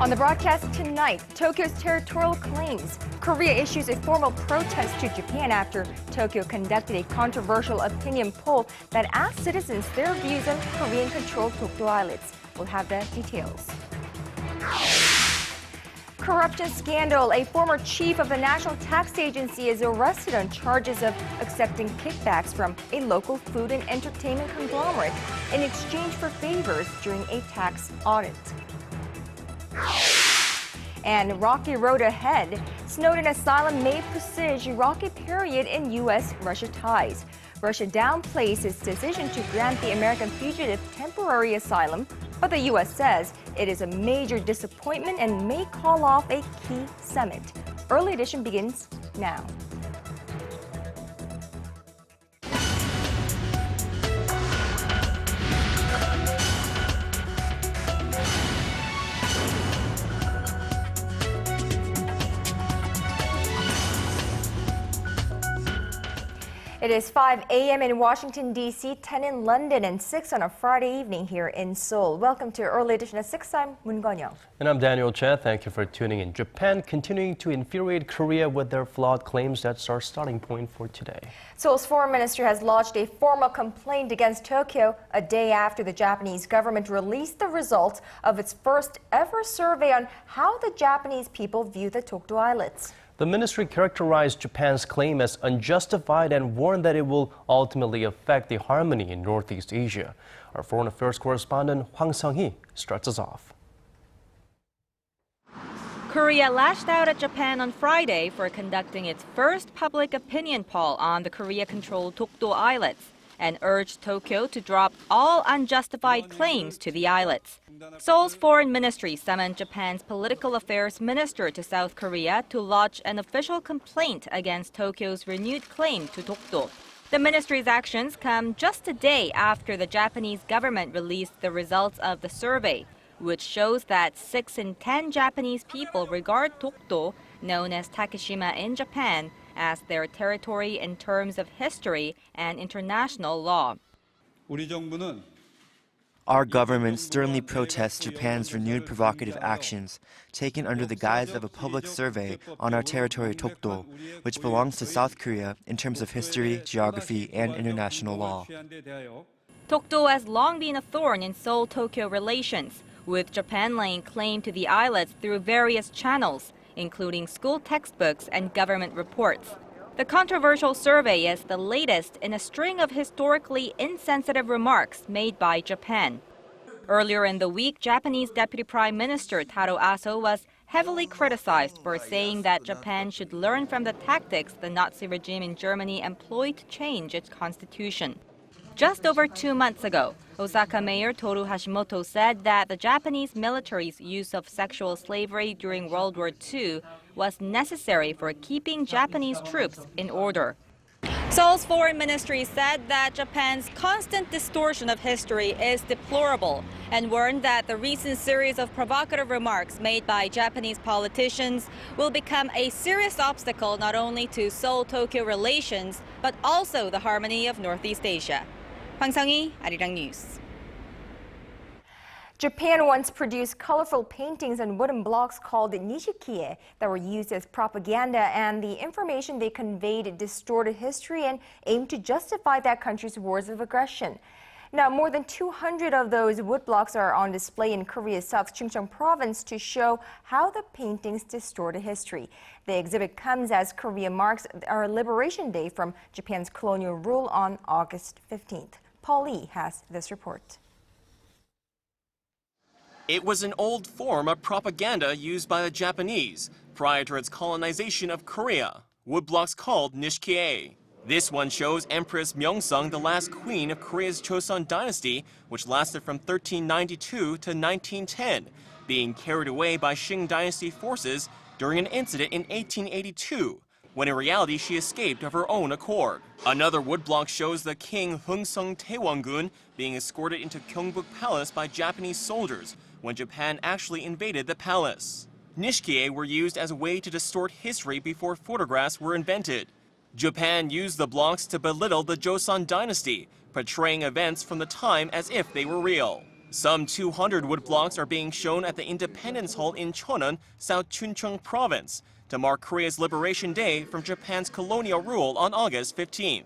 On the broadcast tonight, Tokyo's territorial claims. Korea issues a formal protest to Japan after Tokyo conducted a controversial opinion poll that asked citizens their views on Korean-controlled Dokdo islets. We'll have the details. Corruption scandal. A former chief of the National Tax Agency is arrested on charges of accepting kickbacks from a local food and entertainment conglomerate in exchange for favors during a tax audit. And rocky road ahead. Snowden asylum may presage a rocky period in U.S. Russia ties. Russia downplays its decision to grant the American fugitive temporary asylum, but the U.S. says it is a major disappointment and may call off a key summit. Early edition begins now. It is 5 a.m. in Washington, D.C., 10 in London, and 6 on a Friday evening here in Seoul. Welcome to Early Edition at 6. I'm Moon Gon-young. And I'm Daniel Che. Thank you for tuning in. Japan continuing to infuriate Korea with their flawed claims. That's our starting point for today. Seoul's foreign ministry has lodged a formal complaint against Tokyo a day after the Japanese government released the results of its first ever survey on how the Japanese people view the Dokdo islets. The ministry characterized Japan's claim as unjustified and warned that it will ultimately affect the harmony in Northeast Asia. Our foreign affairs correspondent Hwang Sung-hee starts us off. Korea lashed out at Japan on Friday for conducting its first public opinion poll on the Korea-controlled Dokdo islets and urged Tokyo to drop all unjustified claims to the islets. Seoul's foreign ministry summoned Japan's political affairs minister to South Korea to lodge an official complaint against Tokyo's renewed claim to Dokdo. The ministry's actions come just a day after the Japanese government released the results of the survey, which shows that 6 in 10 Japanese people regard Dokdo, known as Takeshima in Japan, as their territory in terms of history and international law. Our government sternly protests Japan's renewed provocative actions taken under the guise of a public survey on our territory Dokdo, which belongs to South Korea in terms of history, geography, and international law. Dokdo has long been a thorn in Seoul-Tokyo relations, with Japan laying claim to the islets through various channels, including school textbooks and government reports. The controversial survey is the latest in a string of historically insensitive remarks made by Japan. Earlier in the week, Japanese Deputy Prime Minister Taro Aso was heavily criticized for saying that Japan should learn from the tactics the Nazi regime in Germany employed to change its constitution. Just over 2 months ago, Osaka Mayor Toru Hashimoto said that the Japanese military's use of sexual slavery during World War II was necessary for keeping Japanese troops in order. Seoul's foreign ministry said that Japan's constant distortion of history is deplorable and warned that the recent series of provocative remarks made by Japanese politicians will become a serious obstacle not only to Seoul-Tokyo relations, but also the harmony of Northeast Asia. Hwang Sung-hee, Arirang News. Japan once produced colorful paintings and wooden blocks called nishikie that were used as propaganda, and the information they conveyed distorted history and aimed to justify that country's wars of aggression. Now, more than 200 of those wood blocks are on display in Korea's South Chungcheong province to show how the paintings distorted history. The exhibit comes as Korea marks our Liberation Day from Japan's colonial rule on August 15th. Paul Lee has this report. It was an old form of propaganda used by the Japanese prior to its colonization of Korea, woodblocks called nishikie. This one shows Empress Myeongsung, the last queen of Korea's Joseon dynasty, which lasted from 1392 to 1910, being carried away by Shing dynasty forces during an incident in 1882, when in reality she escaped of her own accord. Another woodblock shows the king Heungsung Taewongun being escorted into Gyeongbuk Palace by Japanese soldiers when Japan actually invaded the palace. Nishikie were used as a way to distort history before photographs were invented. Japan used the blocks to belittle the Joseon dynasty, portraying events from the time as if they were real. Some 200 woodblocks are being shown at the Independence Hall in Cheonan, South Chuncheong Province, to mark Korea's Liberation Day from Japan's colonial rule on August 15th.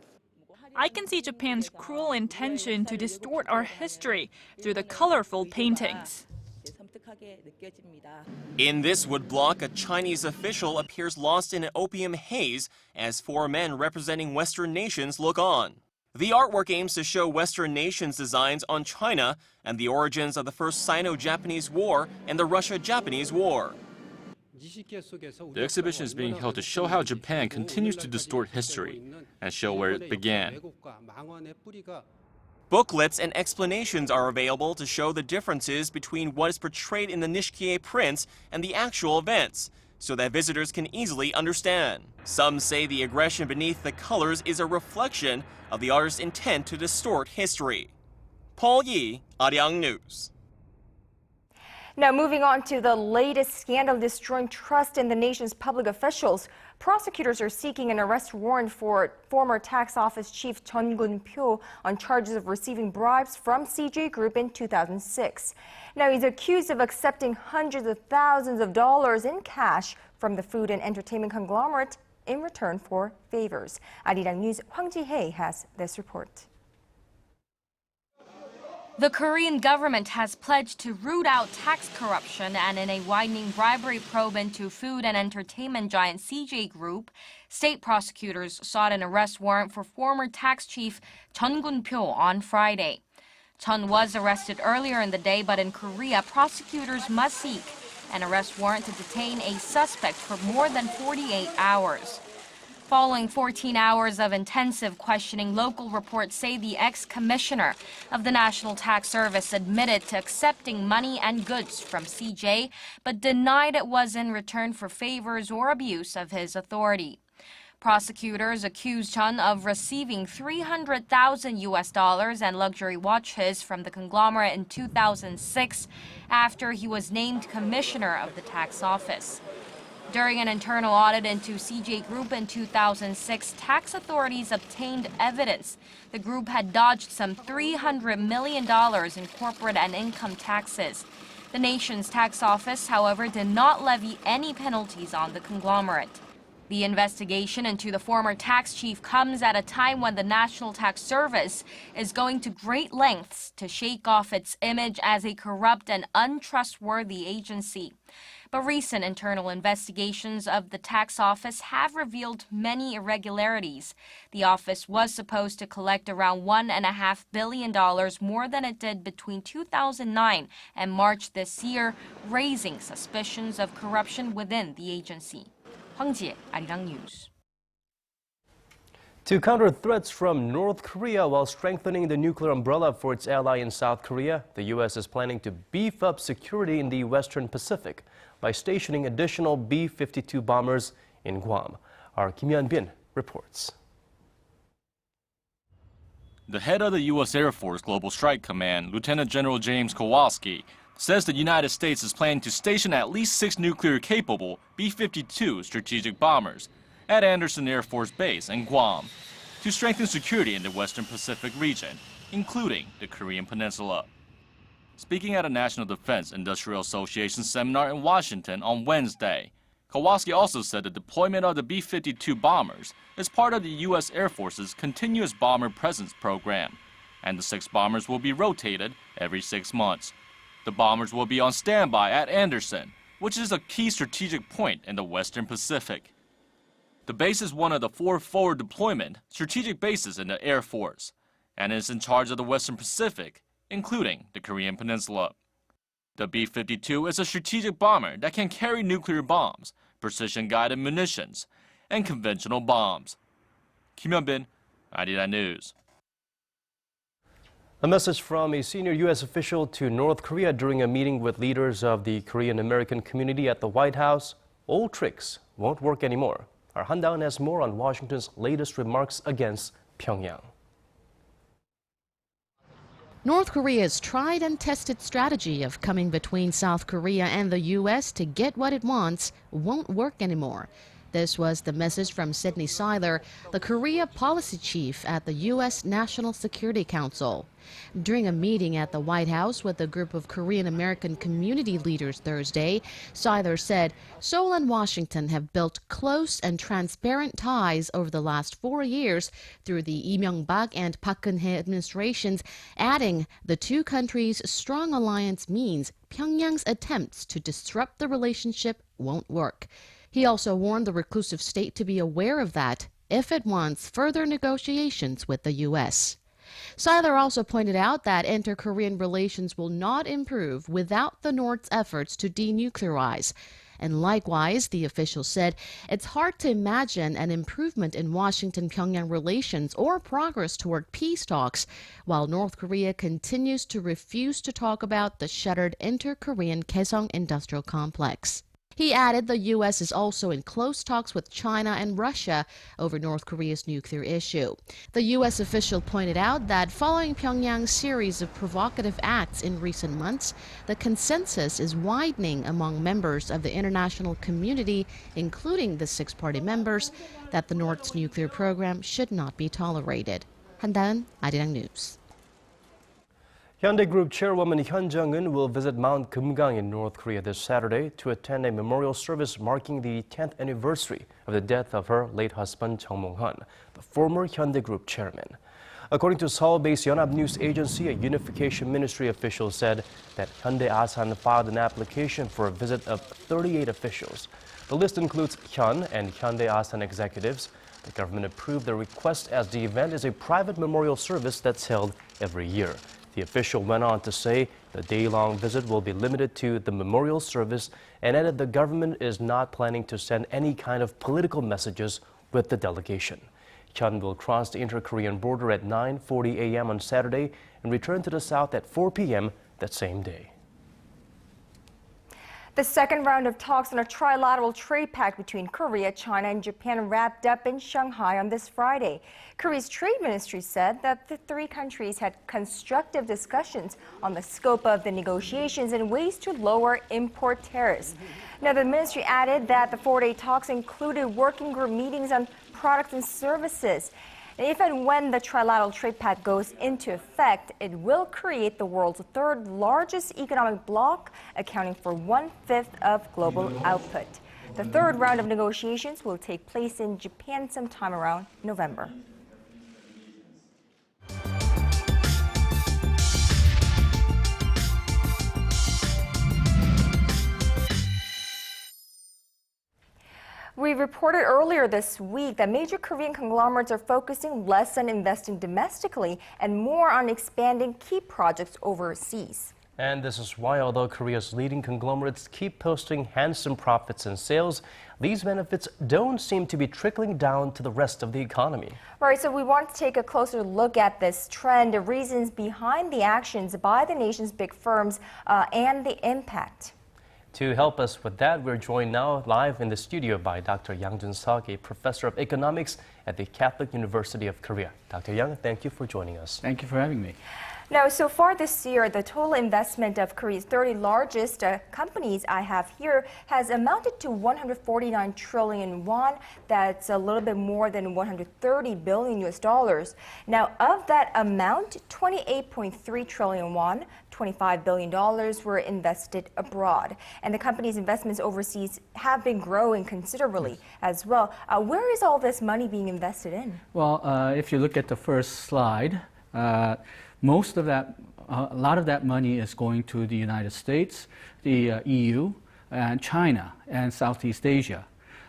I can see Japan's cruel intention to distort our history through the colorful paintings. In this woodblock, a Chinese official appears lost in an opium haze as four men representing Western nations look on. The artwork aims to show Western nations' designs on China and the origins of the First Sino-Japanese War and the Russia-Japanese War. The exhibition is being held to show how Japan continues to distort history and show where it began. Booklets and explanations are available to show the differences between what is portrayed in the Nishkie prints and the actual events, so that visitors can easily understand. Some say the aggression beneath the colors is a reflection of the artist's intent to distort history. Paul Yi, Arirang News. Now, moving on to the latest scandal destroying trust in the nation's public officials. Prosecutors are seeking an arrest warrant for former tax office chief Chun Gun-pyo on charges of receiving bribes from CJ Group in 2006. Now, he's accused of accepting hundreds of thousands of dollars in cash from the food and entertainment conglomerate in return for favors. Arirang News' Hwang Ji-hye has this report. The Korean government has pledged to root out tax corruption, and in a widening bribery probe into food and entertainment giant CJ Group, state prosecutors sought an arrest warrant for former tax chief Chun Gun-pyo on Friday. Chun was arrested earlier in the day, but in Korea, prosecutors must seek an arrest warrant to detain a suspect for more than 48 hours. Following 14 hours of intensive questioning, local reports say the ex-commissioner of the National Tax Service admitted to accepting money and goods from CJ, but denied it was in return for favors or abuse of his authority. Prosecutors accused Chun of receiving $300,000 and luxury watches from the conglomerate in 2006 after he was named commissioner of the tax office. During an internal audit into CJ Group in 2006, tax authorities obtained evidence the group had dodged some $300 million in corporate and income taxes. The nation's tax office, however, did not levy any penalties on the conglomerate. The investigation into the former tax chief comes at a time when the National Tax Service is going to great lengths to shake off its image as a corrupt and untrustworthy agency. But recent internal investigations of the tax office have revealed many irregularities. The office was supposed to collect around $1.5 billion more than it did between 2009 and March this year, raising suspicions of corruption within the agency. Hwang Ji-hye, Arirang News. To counter threats from North Korea while strengthening the nuclear umbrella for its ally in South Korea, the U.S. is planning to beef up security in the Western Pacific by stationing additional B-52 bombers in Guam. Our Kim Hyun-bin reports. The head of the U.S. Air Force Global Strike Command, Lieutenant General James Kowalski, says the United States is planning to station at least 6 nuclear-capable B-52 strategic bombers at Andersen Air Force Base in Guam to strengthen security in the Western Pacific region, including the Korean Peninsula. Speaking at a National Defense Industrial Association seminar in Washington on Wednesday, Kowalski also said the deployment of the B-52 bombers is part of the U.S. Air Force's Continuous Bomber Presence program, and the 6 bombers will be rotated every 6 months. The bombers will be on standby at Andersen, which is a key strategic point in the Western Pacific. The base is one of the 4 forward deployment strategic bases in the Air Force, and is in charge of the Western Pacific, including the Korean Peninsula. The B-52 is a strategic bomber that can carry nuclear bombs, precision-guided munitions, and conventional bombs. Kim Hyun-bin, Arirang News. A message from a senior U.S. official to North Korea during a meeting with leaders of the Korean American community at the White House. Old tricks won't work anymore. Our Hyundai has more on Washington's latest remarks against Pyongyang. North Korea's tried and tested strategy of coming between South Korea and the U.S. to get what it wants won't work anymore. This was the message from Sidney Seiler, the Korea policy chief at the U.S. National Security Council. During a meeting at the White House with a group of Korean-American community leaders Thursday, Seiler said Seoul and Washington have built close and transparent ties over the last 4 years through the Lee Myung-bak and Park Geun-hye administrations, adding the two countries' strong alliance means Pyongyang's attempts to disrupt the relationship won't work. He also warned the reclusive state to be aware of that if it wants further negotiations with the U.S. Seiler also pointed out that inter-Korean relations will not improve without the North's efforts to denuclearize. And likewise, the official said it's hard to imagine an improvement in Washington-Pyongyang relations or progress toward peace talks, while North Korea continues to refuse to talk about the shuttered inter-Korean Kaesong industrial complex. He added the U.S. is also in close talks with China and Russia over North Korea's nuclear issue. The U.S. official pointed out that following Pyongyang's series of provocative acts in recent months, the consensus is widening among members of the international community, including the six-party members, that the North's nuclear program should not be tolerated. Hyundai, Arirang News. Hyundai Group chairwoman Hyun Jung-eun will visit Mount Kumgang in North Korea this Saturday to attend a memorial service marking the 10th anniversary of the death of her late husband Chung Mong-hun, the former Hyundai Group chairman. According to Seoul-based Yonhap News Agency, a unification ministry official said that Hyundai Asan filed an application for a visit of 38 officials. The list includes Hyun and Hyundai Asan executives. The government approved the request as the event is a private memorial service that's held every year. The official went on to say the day-long visit will be limited to the memorial service and added the government is not planning to send any kind of political messages with the delegation. Hyun will cross the inter-Korean border at 9:40 a.m. on Saturday and return to the south at 4 p.m. that same day. The second round of talks on a trilateral trade pact between Korea, China, and Japan wrapped up in Shanghai on this Friday. Korea's trade ministry said that the three countries had constructive discussions on the scope of the negotiations and ways to lower import tariffs. Now, the ministry added that the four-day talks included working group meetings on products and services. If and when the trilateral trade pact goes into effect, it will create the world's third largest economic bloc, accounting for 1/5 of global output. The third round of negotiations will take place in Japan sometime around November. We reported earlier this week that major Korean conglomerates are focusing less on investing domestically and more on expanding key projects overseas. And this is why, although Korea's leading conglomerates keep posting handsome profits in sales, these benefits don't seem to be trickling down to the rest of the economy. Right, so we want to take a closer look at this trend, the reasons behind the actions by the nation's big firms, and the impact. To help us with that, we're joined now live in the studio by Dr. Yang Jun-seok, a professor of economics at the Catholic University of Korea. Dr. Yang, thank you for joining us. Thank you for having me. Now, so far this year, the total investment of Korea's 30 largest companies I have here has amounted to 149 trillion won. That's a little bit more than 130 billion US dollars. Now, of that amount, 28.3 trillion won, $25 billion were invested abroad. And the company's investments overseas have been growing considerably as well. Where is all this money being invested in? Well, if you look at the first slide, most of that, a lot of that money is going to the United States, the EU, and China, and Southeast Asia.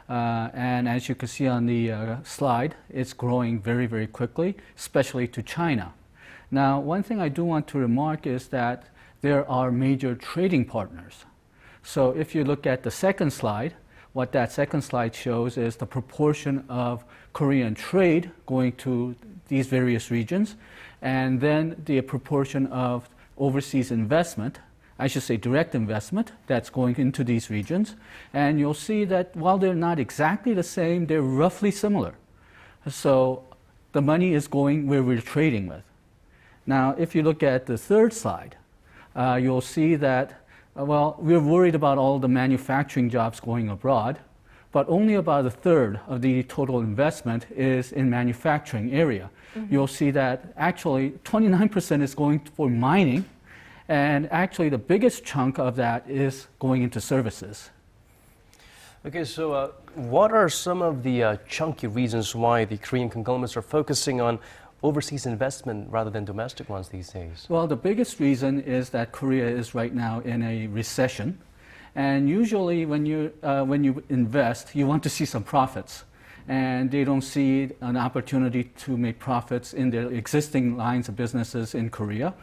And as you can see on the slide, it's growing very, very quickly, especially to China. Now, one thing I do want to remark is that there are major trading partners. So if you look at the second slide, what that second slide shows is the proportion of Korean trade going to these various regions, and then the proportion of overseas investment, I should say direct investment, that's going into these regions. And you'll see that while they're not exactly the same, they're roughly similar. So the money is going where we're trading with. Now, if you look at the third slide, you'll see that, well, we're worried about all the manufacturing jobs going abroad, but only about a third of the total investment is in manufacturing area. You'll see that actually 29% is going for mining, and actually the biggest chunk of that is going into services. Okay, so what are some of the chunky reasons why the Korean conglomerates are focusing on overseas investment rather than domestic ones these days? Well, the biggest reason is that Korea is right now in a recession. And usually when you invest, you want to see some profits. And they don't see an opportunity to make profits in their existing lines of businesses in Korea.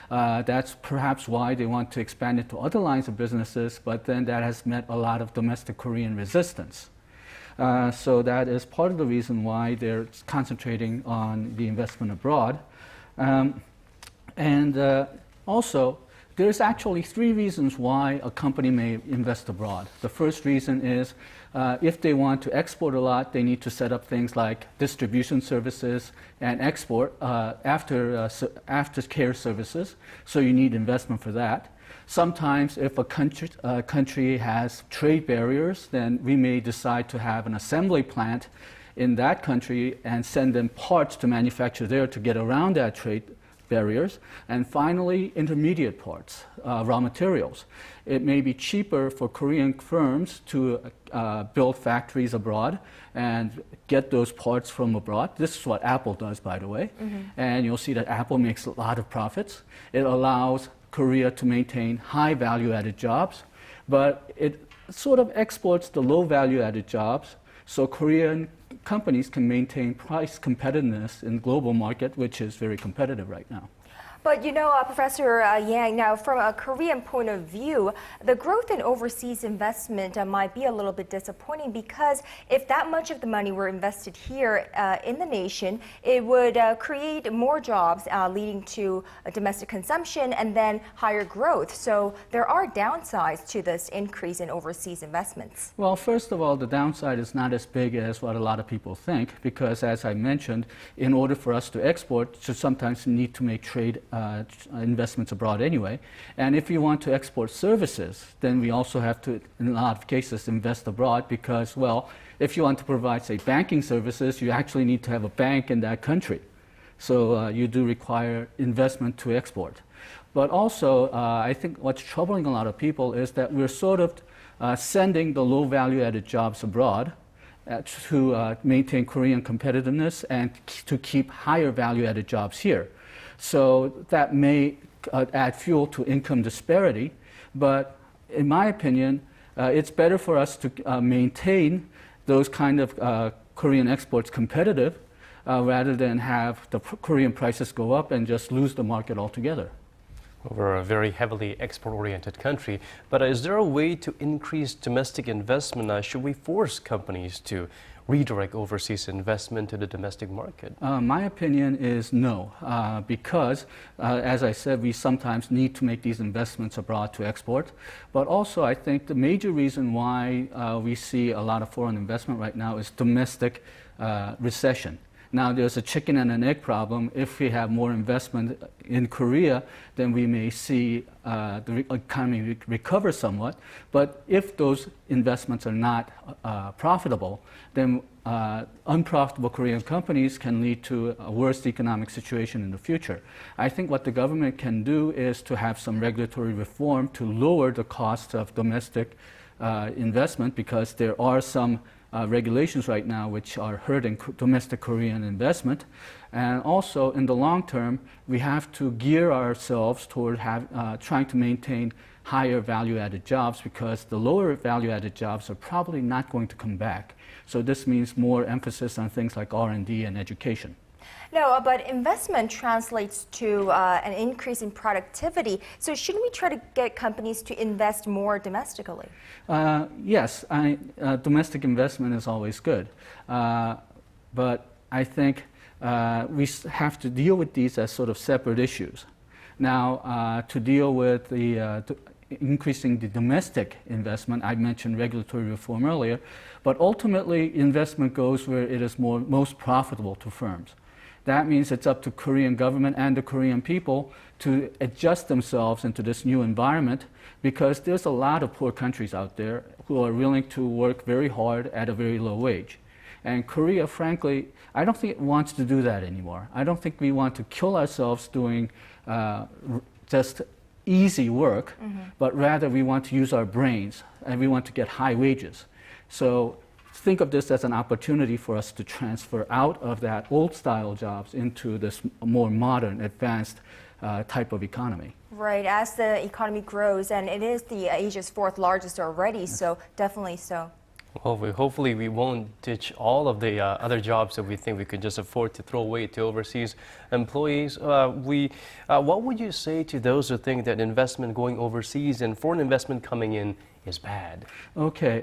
That's perhaps why they want to expand it to other lines of businesses, but then that has met a lot of domestic Korean resistance. So that is part of the reason why they're concentrating on the investment abroad. Also, there's actually three reasons why a company may invest abroad. The first reason is if they want to export a lot, they need to set up things like distribution services and export after-care services. So you need investment for that. Sometimes if a country has trade barriers, then we may decide to have an assembly plant in that country and send them parts to manufacture there to get around that trade barriers. And finally, intermediate parts, raw materials. It may be cheaper for Korean firms to build factories abroad and get those parts from abroad. This is what Apple does, by the way. And you'll see that Apple makes a lot of profits. It allows Korea to maintain high value-added jobs, but it sort of exports the low value-added jobs, so Korean companies can maintain price competitiveness in the global market, which is very competitive right now. But you know, Professor Yang, now from a Korean point of view, the growth in overseas investment might be a little bit disappointing, because if that much of the money were invested here in the nation, it would create more jobs leading to domestic consumption and then higher growth. So there are downsides to this increase in overseas investments. Well, first of all, the downside is not as big as what a lot of people think, because as I mentioned, in order for us to export, you sometimes need to make trade investments abroad anyway. And if you want to export services, then we also have to, in a lot of cases, invest abroad, because, well, if you want to provide, say, banking services, you actually need to have a bank in that country. So you do require investment to export. But also, I think what's troubling a lot of people is that we're sort of sending the low value-added jobs abroad to maintain Korean competitiveness and to keep higher value-added jobs here. So that may add fuel to income disparity, but in my opinion, it's better for us to maintain those kind of Korean exports competitive rather than have the Korean prices go up and just lose the market altogether. We're a very heavily export-oriented country, but is there a way to increase domestic investment? Should we force companies to redirect overseas investment to the domestic market? My opinion is no, because, as I said, we sometimes need to make these investments abroad to export. But also, I think the major reason why we see a lot of foreign investment right now is domestic recession. Now, there's a chicken and an egg problem. If we have more investment in Korea, then we may see the economy recover somewhat. But if those investments are not profitable, then unprofitable Korean companies can lead to a worse economic situation in the future. I think what the government can do is to have some regulatory reform to lower the cost of domestic investment, because there are some regulations right now which are hurting domestic Korean investment. And also, in the long term, we have to gear ourselves toward trying to maintain higher value-added jobs, because the lower value-added jobs are probably not going to come back. So this means more emphasis on things like R&D and education. No, but investment translates to an increase in productivity. So shouldn't we try to get companies to invest more domestically? Yes, domestic investment is always good. But I think we have to deal with these as sort of separate issues. Now, to deal with the increasing the domestic investment, I mentioned regulatory reform earlier, but ultimately investment goes where it is most profitable to firms. That means it's up to Korean government and the Korean people to adjust themselves into this new environment, because there's a lot of poor countries out there who are willing to work very hard at a very low wage. And Korea, frankly, I don't think it wants to do that anymore. I don't think we want to kill ourselves doing just easy work, but rather we want to use our brains and we want to get high wages. So think of this as an opportunity for us to transfer out of that old style jobs into this more modern, advanced type of economy. Right, as the economy grows, and it is Asia's fourth largest already, so definitely so. Well, hopefully we won't ditch all of the other jobs that we think we could just afford to throw away to overseas employees. What would you say to those who think that investment going overseas and foreign investment coming in is bad? Okay,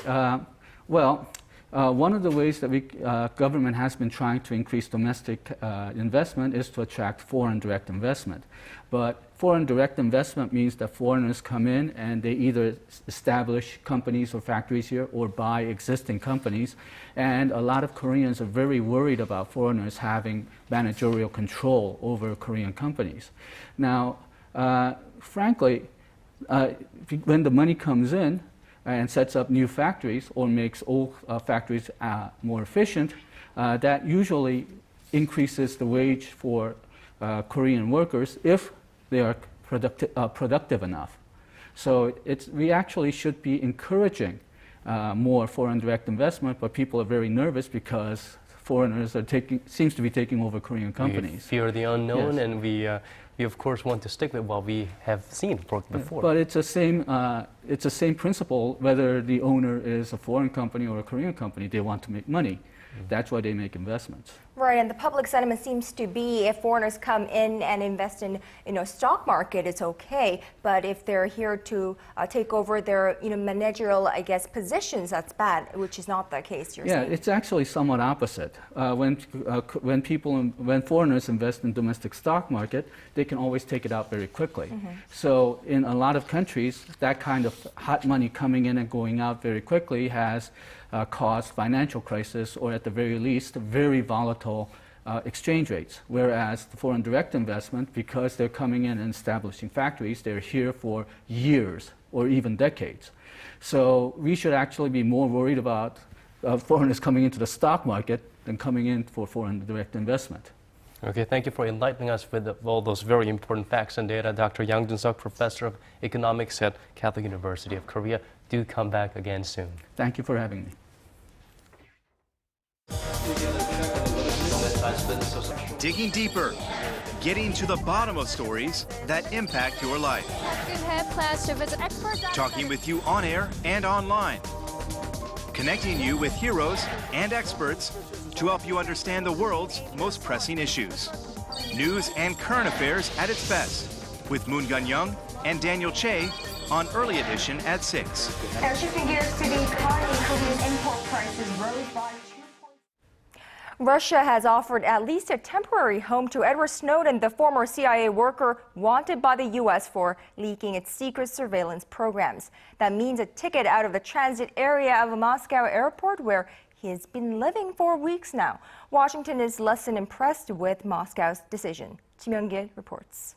one of the ways that government has been trying to increase domestic investment is to attract foreign direct investment. But foreign direct investment means that foreigners come in and they either establish companies or factories here or buy existing companies. And a lot of Koreans are very worried about foreigners having managerial control over Korean companies. Now, frankly, when the money comes in and sets up new factories or makes old factories more efficient, that usually increases the wage for Korean workers if they are productive enough. So we actually should be encouraging more foreign direct investment, but people are very nervous because foreigners are seems to be taking over Korean companies. We fear the unknown, yes. and we of course want to stick with what we have seen before. But it's the same principle whether the owner is a foreign company or a Korean company. They want to make money. That's why they make investments. Right, and the public sentiment seems to be if foreigners come in and invest in stock market, it's okay. But if they're here to take over their managerial, I guess, positions, that's bad, which is not the case. You're saying. It's actually somewhat opposite. When foreigners invest in domestic stock market, they can always take it out very quickly. So in a lot of countries, that kind of hot money coming in and going out very quickly has caused financial crisis, or at the very least, very volatile exchange rates. Whereas the foreign direct investment, because they're coming in and establishing factories, they're here for years or even decades. So we should actually be more worried about foreigners coming into the stock market than coming in for foreign direct investment. Okay, thank you for enlightening us with all those very important facts and data. Dr. Yang Jun-suk, Professor of Economics at Catholic University of Korea. Do come back again soon. Thank you for having me. Digging deeper, getting to the bottom of stories that impact your life. Talking with you on air and online. Connecting you with heroes and experts to help you understand the world's most pressing issues. News and current affairs at its best with Moon Gun-young and Daniel Che on Early Edition at 6. Now shifting gears to the economy, Korean import prices rose by 2 points. Russia has offered at least a temporary home to Edward Snowden, the former CIA worker wanted by the U.S. for leaking its secret surveillance programs. That means a ticket out of the transit area of a Moscow airport where he has been living for weeks now. Washington is less than impressed with Moscow's decision. Kim Young-gil reports.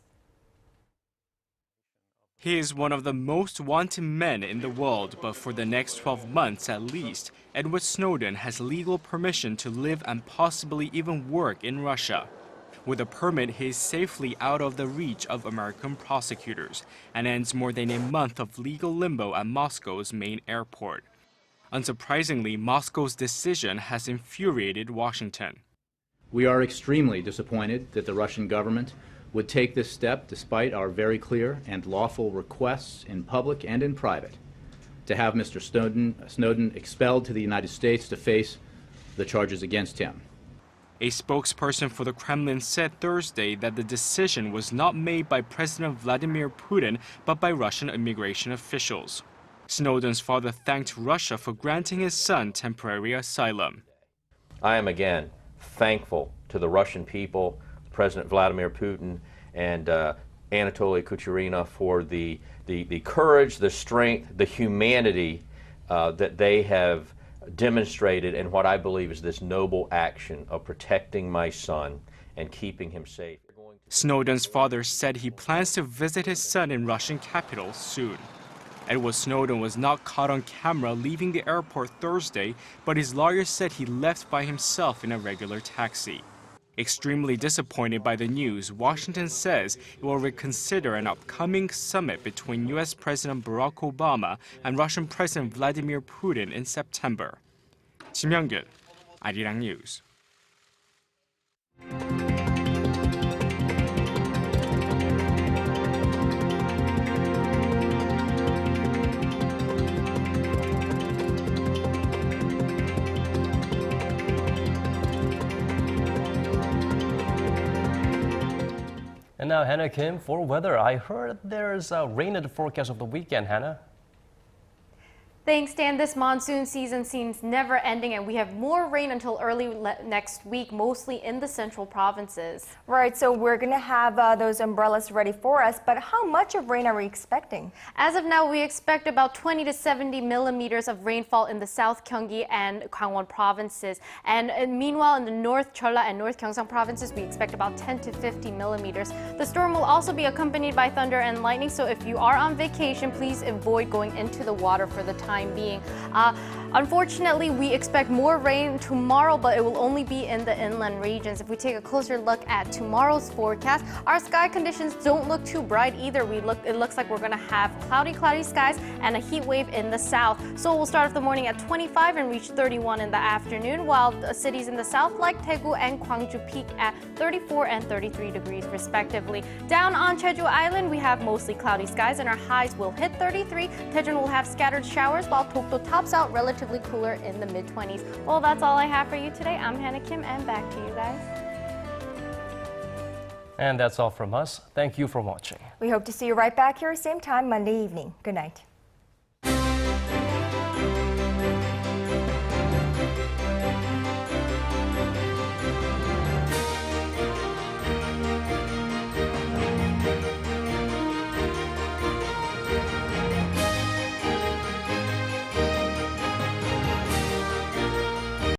He is one of the most wanted men in the world, but for the next 12 months at least, Edward Snowden has legal permission to live and possibly even work in Russia. With a permit, he is safely out of the reach of American prosecutors and ends more than a month of legal limbo at Moscow's main airport. Unsurprisingly, Moscow's decision has infuriated Washington. We are extremely disappointed that the Russian government would take this step despite our very clear and lawful requests in public and in private to have Mr. Snowden expelled to the United States to face the charges against him. A spokesperson for the Kremlin said Thursday that the decision was not made by President Vladimir Putin but by Russian immigration officials. Snowden's father thanked Russia for granting his son temporary asylum. I am again thankful to the Russian people, President Vladimir Putin and Anatoly Kucherena for the courage, the strength, the humanity that they have demonstrated in what I believe is this noble action of protecting my son and keeping him safe. Snowden's father said he plans to visit his son in Russian capital soon. Edward Snowden was not caught on camera leaving the airport Thursday, but his lawyer said he left by himself in a regular taxi. Extremely disappointed by the news, Washington says it will reconsider an upcoming summit between U.S. President Barack Obama and Russian President Vladimir Putin in September. 심영균, Arirang News. And now Hannah Kim for weather. I heard there's rain in the forecast of the weekend, Hannah. Thanks, Dan. This monsoon season seems never ending, and we have more rain until early next week, mostly in the central provinces. Right, so we're going to have those umbrellas ready for us, but how much of rain are we expecting? As of now, we expect about 20 to 70 millimeters of rainfall in the South Gyeonggi and Gangwon provinces. And meanwhile, in the North Jeolla and North Gyeongsang provinces, we expect about 10 to 50 millimeters. The storm will also be accompanied by thunder and lightning, so if you are on vacation, please avoid going into the water for the time being. Unfortunately, we expect more rain tomorrow, but it will only be in the inland regions. If we take a closer look at tomorrow's forecast, our sky conditions don't look too bright either. It looks like we're going to have cloudy skies and a heat wave in the south. Seoul will start off the morning at 25 and reach 31 in the afternoon, while the cities in the south like Daegu and Gwangju peak at 34 and 33 degrees respectively. Down on Jeju Island, we have mostly cloudy skies and our highs will hit 33. Daejeon will have scattered showers, while Dokdo tops out relatively cooler in the mid-20s. Well, that's all I have for you today. I'm Hannah Kim, and back to you guys. And that's all from us. Thank you for watching. We hope to see you right back here same time Monday evening. Good night.